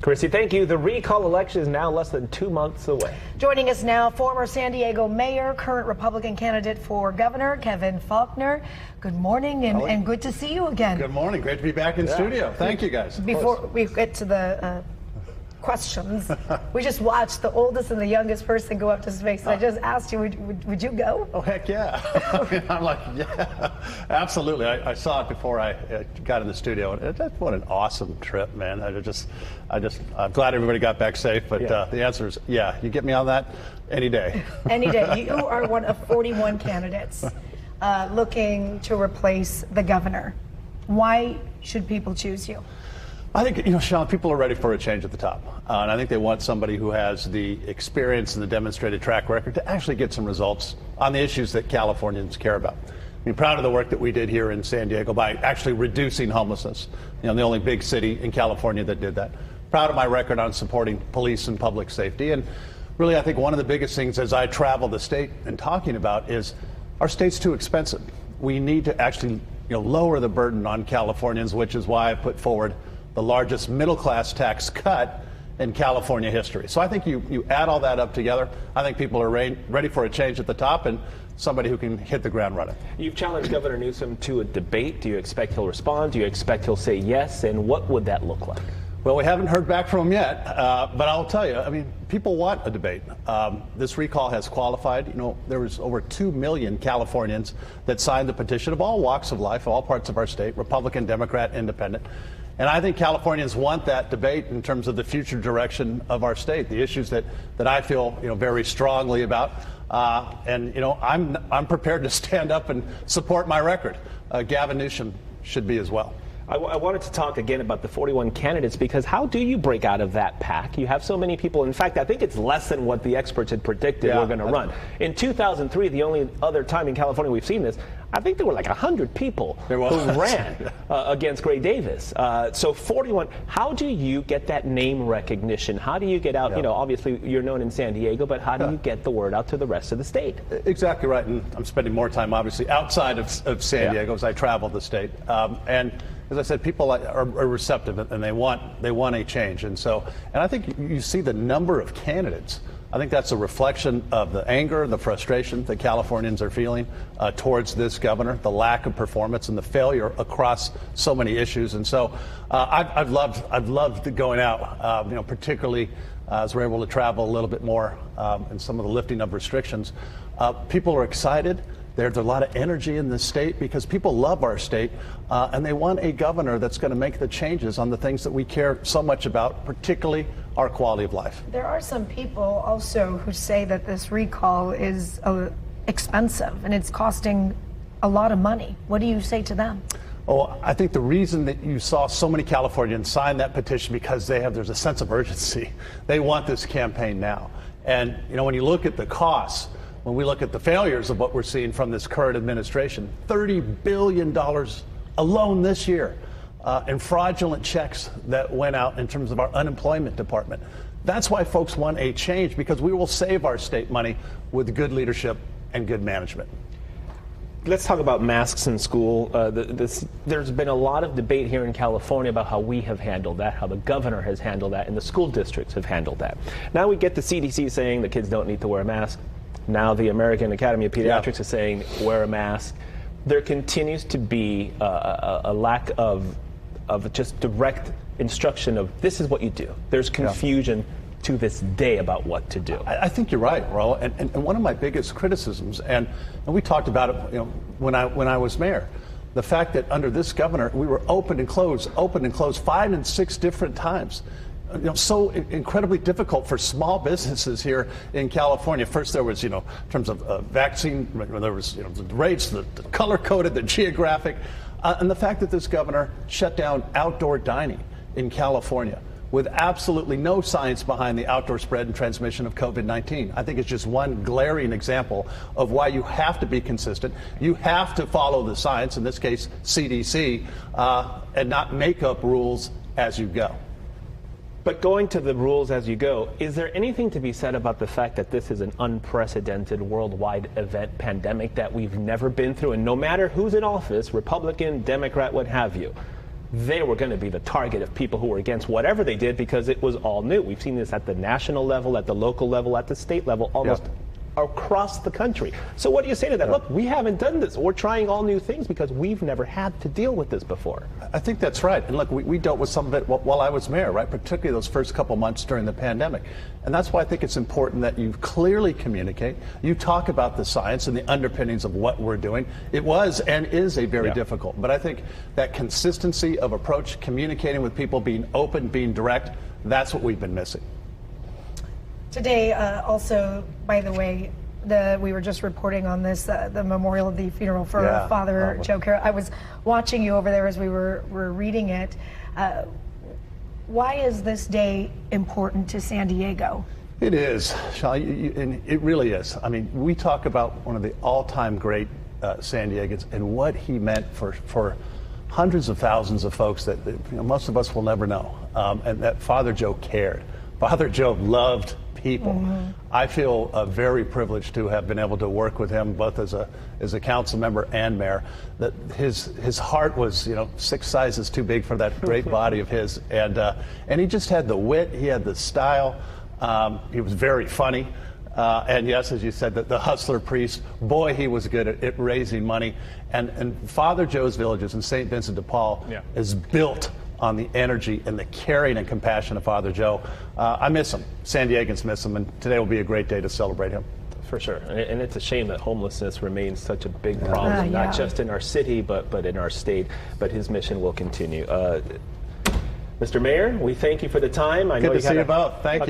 Chrissy, thank you. The recall election is now less than 2 months away. Joining us now, former San Diego mayor, current Republican candidate for governor, Gavin Faulconer. Good morning and good to see you again. Good morning. Great to be back in studio. Thank you, guys. Before we get to the questions, we just watched the oldest and the youngest person go up to space. So I just asked you, would you go? Oh, heck yeah. I'm like, yeah, absolutely. I saw it before I got in the studio. And what an awesome trip, man. I'm glad everybody got back safe. But the answer is, yeah, you get me on that any day. Any day. You are one of 41 candidates looking to replace the governor. Why should people choose you? I think, Sean, people are ready for a change at the top. And I think they want somebody who has the experience and the demonstrated track record to actually get some results on the issues that Californians care about. I'm proud of the work that we did here in San Diego by actually reducing homelessness. The only big city in California that did that. Proud of my record on supporting police and public safety. And really, I think one of the biggest things as I travel the state and talking about is our state's too expensive. We need to actually lower the burden on Californians, which is why I put forward the largest middle-class tax cut in California history. So I think you add all that up together, I think people are ready for a change at the top and somebody who can hit the ground running. You've challenged Governor Newsom to a debate. Do you expect he'll respond? Do you expect he'll say yes? And what would that look like? Well, we haven't heard back from him yet, but I'll tell you, people want a debate. This recall has qualified. There was over 2 million Californians that signed the petition of all walks of life, all parts of our state, Republican, Democrat, Independent. And I think Californians want that debate in terms of the future direction of our state, the issues that I feel very strongly about. I'm prepared to stand up and support my record. Gavin Newsom should be as well. I wanted to talk again about the 41 candidates because how do you break out of that pack? You have so many people. In fact, I think it's less than what the experts had predicted were going to run. In 2003, the only other time in California we've seen this, I think there were like 100 people who ran against Gray Davis. So 41, how do you get that name recognition? How do you get out, obviously you're known in San Diego, but how do you get the word out to the rest of the state? Exactly right, and I'm spending more time obviously outside of San Diego as I travel the state. And as I said, people are receptive and they want a change. And I think you see the number of candidates. I think that's a reflection of the anger, the frustration that Californians are feeling towards this governor, the lack of performance and the failure across so many issues. And so I've loved going out, particularly as we're able to travel a little bit more and some of the lifting of restrictions. People are excited. There's a lot of energy in this state because people love our state and they want a governor that's going to make the changes on the things that we care so much about, particularly our quality of life. There are some people also who say that this recall is expensive and it's costing a lot of money. What do you say to them? Oh, I think the reason that you saw so many Californians sign that petition because there's a sense of urgency. They want this campaign now. And, when you look at the costs, when we look at the failures of what we're seeing from this current administration, $30 billion alone this year in fraudulent checks that went out in terms of our unemployment department. That's why folks want a change, because we will save our state money with good leadership and good management. Let's talk about masks in school. There's been a lot of debate here in California about how we have handled that, how the governor has handled that, and the school districts have handled that. Now we get the CDC saying the kids don't need to wear a mask. Now the American Academy of Pediatrics is saying wear a mask. There continues to be a lack of just direct instruction of this is what you do. There's confusion to this day about what to do. I think you're right, Ro. And one of my biggest criticisms, and we talked about it when I was mayor, the fact that under this governor we were open and closed 5 and 6 different times. So incredibly difficult for small businesses here in California. First, there was, in terms of vaccine, there was, the rates, the color-coded, the geographic, and the fact that this governor shut down outdoor dining in California with absolutely no science behind the outdoor spread and transmission of COVID-19. I think it's just one glaring example of why you have to be consistent. You have to follow the science, in this case, CDC, and not make up rules as you go. But going to the rules as you go, is there anything to be said about the fact that this is an unprecedented worldwide event, pandemic that we've never been through? And no matter who's in office, Republican, Democrat, what have you, they were going to be the target of people who were against whatever they did because it was all new. We've seen this at the national level, at the local level, at the state level, almost across the country. So what do you say to that? Look, we haven't done this. We're trying all new things because we've never had to deal with this before. I think that's right. And look, we dealt with some of it while I was mayor, right? Particularly those first couple months during the pandemic. And that's why I think it's important that you clearly communicate. You talk about the science and the underpinnings of what we're doing. It was and is a very difficult. But I think that consistency of approach, communicating with people, being open, being direct, that's what we've been missing. Today, also, by the way, we were just reporting on this, the memorial of the funeral for Father Joe Carroll. I was watching you over there as we were reading it. Why is this day important to San Diego? It is, Shelley, and it really is. I mean, we talk about one of the all-time great San Diegans and what he meant for hundreds of thousands of folks that most of us will never know, and that Father Joe cared. Father Joe loved people. I feel very privileged to have been able to work with him both as a council member and mayor. That his heart was 6 sizes too big for that great body of his, and he just had the wit, he had the style. He was very funny, and yes, as you said, the hustler priest. Boy, he was good at raising money. And Father Joe's Villages in St. Vincent de Paul is built on the energy and the caring and compassion of Father Joe. I miss him. San Diegans miss him, and today will be a great day to celebrate him. For sure. And it's a shame that homelessness remains such a big problem, not just in our city, but in our state. But his mission will continue. Mr. Mayor, we thank you for the time. I know Good to see you both. Thank you.